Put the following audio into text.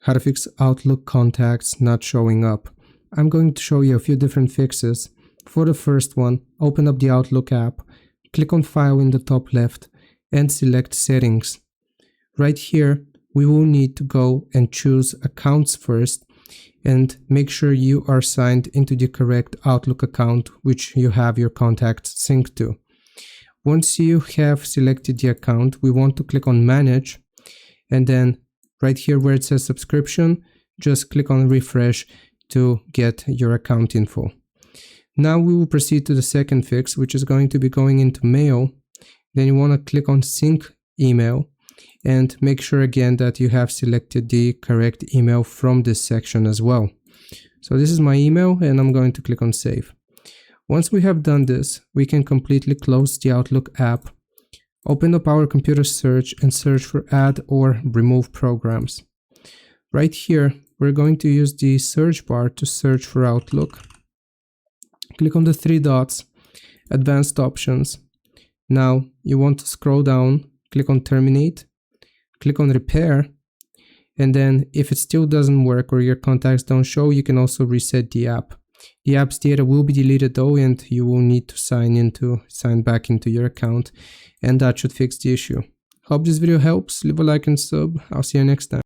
How to fix Outlook contacts not showing up. I'm going to show you a few different fixes. For the first one, open up the Outlook app, click on File in the top left, and select Settings. Right here, we will need to go and choose Accounts first, and make sure you are signed into the correct Outlook account which you have your contacts synced to. Once you have selected the account, we want to click on Manage, and then right here where it says Subscription, just click on Refresh to get your account info. Now we will proceed to the second fix, which is going to be going into Mail. Then you want to click on Sync Email and make sure again that you have selected the correct email from this section as well. So this is my email and I'm going to click on Save. Once we have done this, we can completely close the Outlook app, open up our computer search and search for Add or Remove Programs. Right here, we're going to use the search bar to search for Outlook. Click on the three dots, Advanced Options. Now you want to scroll down, click on Terminate, click on Repair, and then if it still doesn't work or your contacts don't show, you can also reset the app. The app's data will be deleted though, and you will need to sign back into your account, and that should fix the issue. Hope this video helps. Leave a like and sub. I'll see you next time.